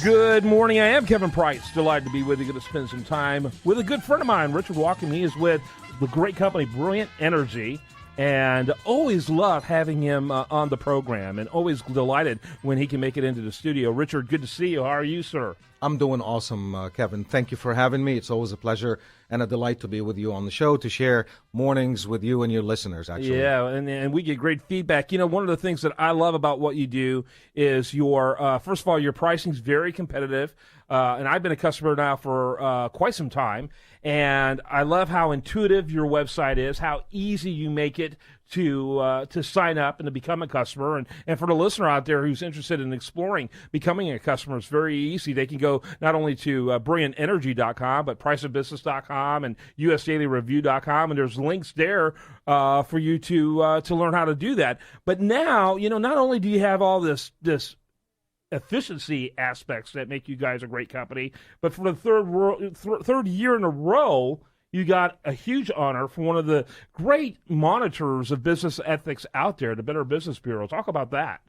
Good morning. I am Kevin Price. Delighted to be with you. Going to spend some time with a good friend of mine, Richard Wakim. He is with the great company Brilliant Energy, and always love having him on the program, and always delighted when he can make it into the studio. Richard, good to see you. How are you, sir? I'm doing awesome, Kevin. Thank you for having me. It's always a pleasure and a delight to be with you on the show, to share mornings with you and your listeners, actually. Yeah, and we get great feedback. You know, one of the things that I love about what you do is your, first of all, your pricing's very competitive. And I've been a customer now for quite some time. And I love how intuitive your website is, how easy you make it to sign up and to become a customer. And for the listener out there who's interested in exploring becoming a customer, it's very easy. They can go not only to brilliantenergy.com, but priceofbusiness.com and usdailyreview.com. And there's links there for you to learn how to do that. But now, you know, not only do you have all this efficiency aspects that make you guys a great company, but for the third year in a row, you got a huge honor from one of the great monitors of business ethics out there, the Better Business Bureau. Talk about that.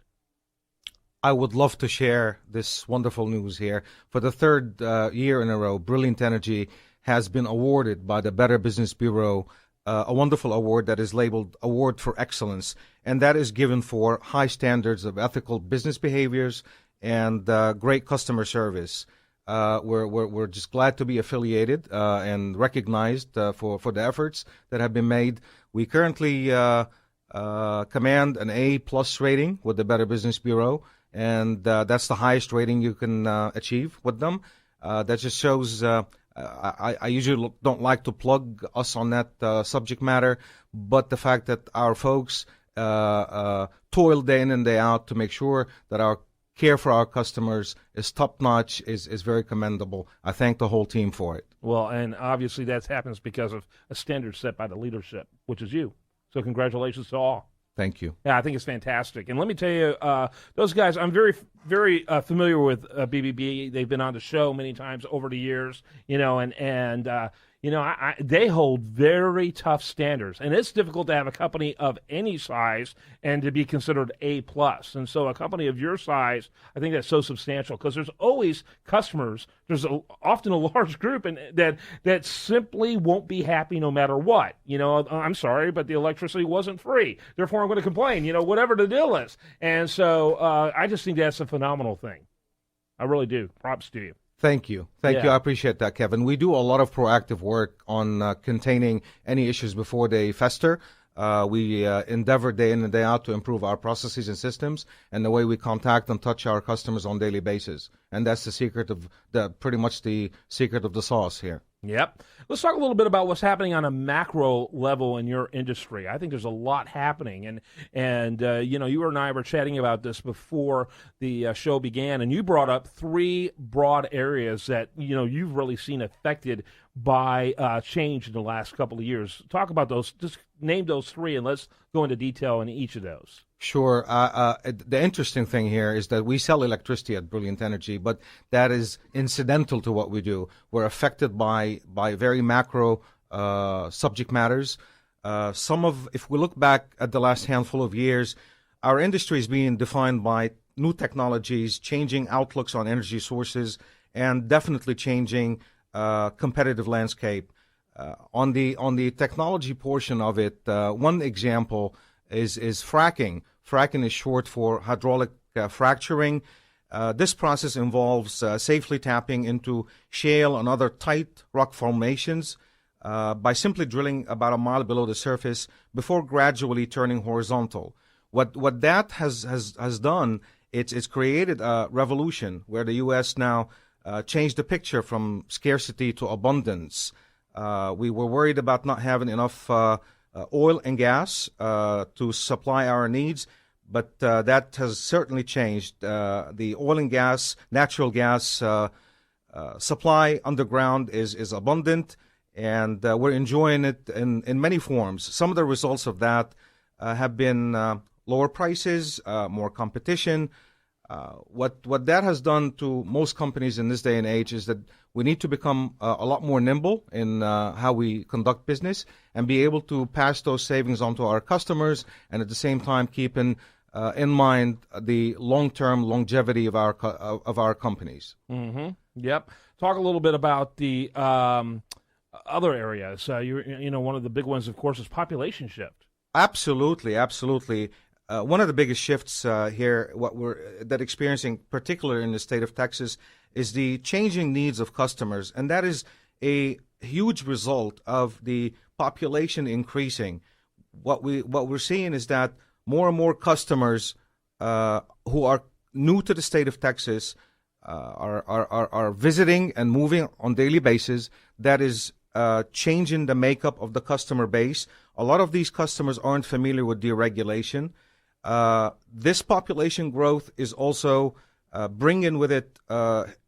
I would love to share this wonderful news here. For the third year in a row, Brilliant Energy has been awarded by the Better Business Bureau a wonderful award that is labeled Award for Excellence, and that is given for high standards of ethical business behaviors and great customer service. We're just glad to be affiliated and recognized for the efforts that have been made. We currently command an A+ rating with the Better Business Bureau, and that's the highest rating you can achieve with them. That just shows. I usually don't like to plug us on that subject matter, but the fact that our folks toil day in and day out to make sure that our care for our customers is top-notch is very commendable. I thank the whole team for it. Well, and obviously that happens because of a standard set by the leadership, which is you. So congratulations to all. Thank you. Yeah, I think it's fantastic. And let me tell you, those guys, I'm very, very familiar with BBB. They've been on the show many times over the years, you know, and you know, they hold very tough standards, and it's difficult to have a company of any size and to be considered A+. And so a company of your size, I think that's so substantial because there's always customers. There's often a large group and that simply won't be happy no matter what. You know, I'm sorry, but the electricity wasn't free. Therefore, I'm going to complain, you know, whatever the deal is. And so I just think that's a phenomenal thing. I really do. Props to you. Thank you. Thank you. I appreciate that, Kevin. We do a lot of proactive work on containing any issues before they fester. We endeavor day in and day out to improve our processes and systems and the way we contact and touch our customers on a daily basis. And that's the secret of pretty much the secret of the sauce here. Yep. Let's talk a little bit about what's happening on a macro level in your industry. I think there's a lot happening, and you know, you and I were chatting about this before the show began, and you brought up three broad areas that, you know, you've really seen affected by change in the last couple of years. Talk about those. Just name those three, and let's go into detail in each of those. Sure. The interesting thing here is that we sell electricity at Brilliant Energy, but that is incidental to what we do. We're affected by very macro subject matters. If we look back at the last handful of years, our industry is being defined by new technologies, changing outlooks on energy sources, and definitely changing competitive landscape. On the technology portion of it, one example is fracking. Fracking is short for hydraulic fracturing. This process involves safely tapping into shale and other tight rock formations by simply drilling about a mile below the surface before gradually turning horizontal. What that has done, it's created a revolution where the U.S. now changed the picture from scarcity to abundance. We were worried about not having enough oil and gas to supply our needs, but that has certainly changed. The oil and gas, natural gas supply underground is abundant, and we're enjoying it in many forms. Some of the results of that have been lower prices, more competition. What that has done to most companies in this day and age is that we need to become a lot more nimble in how we conduct business and be able to pass those savings on to our customers, and at the same time keeping in mind the long-term longevity of our companies. Mm-hmm. Yep. Talk a little bit about the other areas. One of the big ones, of course, is population shift. Absolutely, absolutely. One of the biggest shifts here, that experiencing, particularly in the state of Texas, is the changing needs of customers, and that is a huge result of the population increasing. What we're seeing is that more and more customers who are new to the state of Texas are visiting and moving on daily basis. That is changing the makeup of the customer base. A lot of these customers aren't familiar with deregulation. This population growth is also bringing with it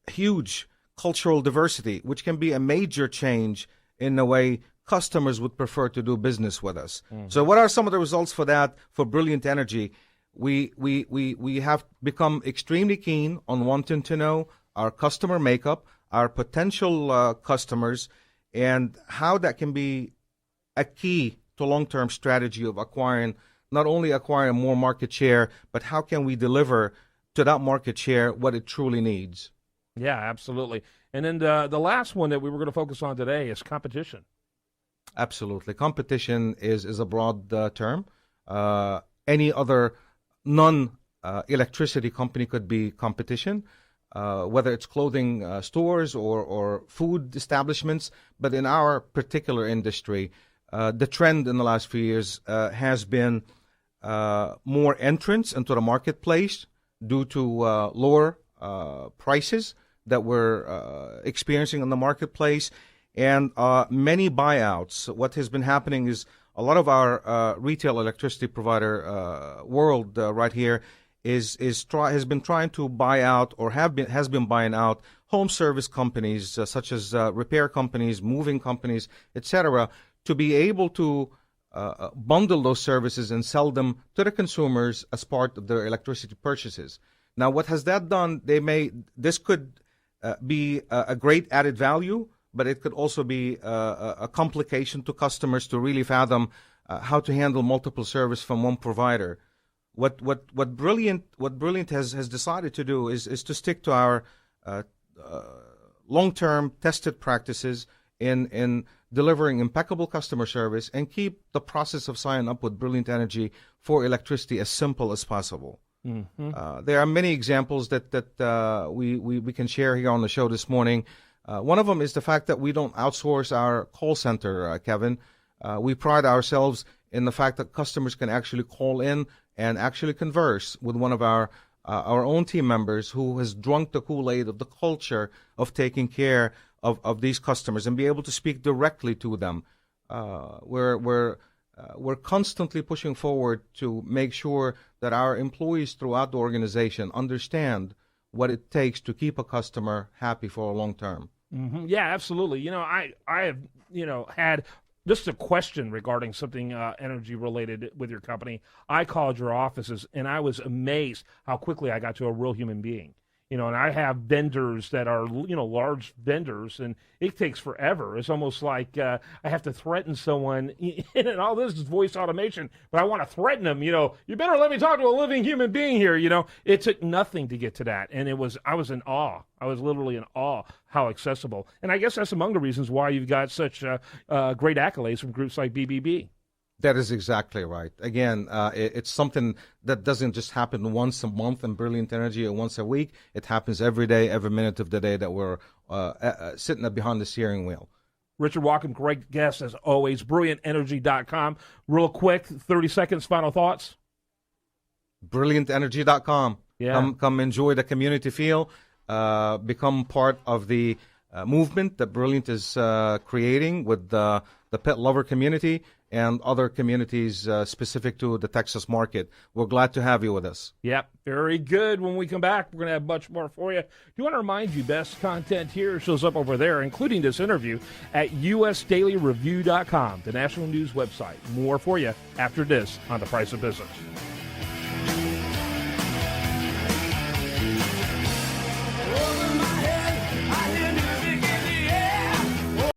huge cultural diversity, which can be a major change in the way customers would prefer to do business with us. Mm-hmm. So what are some of the results for that for Brilliant Energy? We have become extremely keen on wanting to know our customer makeup, our potential customers, and how that can be a key to long-term strategy of not only acquiring more market share, but how can we deliver to that market share what it truly needs. Yeah, absolutely. And then the last one that we were going to focus on today is competition. Absolutely. Competition is a broad term. Any other non-electricity company could be competition, whether it's clothing stores or food establishments. But in our particular industry, the trend in the last few years has been more entrants into the marketplace due to lower prices that we're experiencing in the marketplace, and many buyouts. What has been happening is a lot of our retail electricity provider world right here has been trying to buy out or has been buying out home service companies such as repair companies, moving companies, etc., to be able to bundle those services and sell them to the consumers as part of their electricity purchases. Now, what has that done? This could be a great added value, but it could also be a complication to customers to really fathom how to handle multiple service from one provider. What Brilliant has decided to do is to stick to our long-term tested practices in delivering impeccable customer service and keep the process of signing up with Brilliant Energy for electricity as simple as possible. Mm-hmm. There are many examples that we can share here on the show this morning. One of them is the fact that we don't outsource our call center, Kevin. We pride ourselves in the fact that customers can actually call in and actually converse with one of our own team members who has drunk the Kool-Aid of the culture of taking care of these customers and be able to speak directly to them. We're constantly pushing forward to make sure that our employees throughout the organization understand what it takes to keep a customer happy for a long term. Mm-hmm. Yeah, absolutely. I have had just a question regarding something energy related with your company. I called your offices and I was amazed how quickly I got to a real human being. And I have vendors that are, large vendors, and it takes forever. It's almost like I have to threaten someone, and all this is voice automation, but I want to threaten them, you better let me talk to a living human being here, It took nothing to get to that, and I was in awe. I was literally in awe how accessible. And I guess that's among the reasons why you've got such great accolades from groups like BBB. That is exactly right. Again, it's something that doesn't just happen once a month in Brilliant Energy or once a week. It happens every day, every minute of the day that we're sitting behind the steering wheel. Richard Wakim, great guest as always. BrilliantEnergy.com. Real quick, 30 seconds, final thoughts. BrilliantEnergy.com. Yeah. Come enjoy the community feel. Become part of the movement that Brilliant is creating with the pet lover community and other communities specific to the Texas market. We're glad to have you with us. Yep, very good. When we come back, we're going to have much more for you. Do want to remind you, best content here shows up over there, including this interview at usdailyreview.com, the national news website. More for you after this on The Price of Business.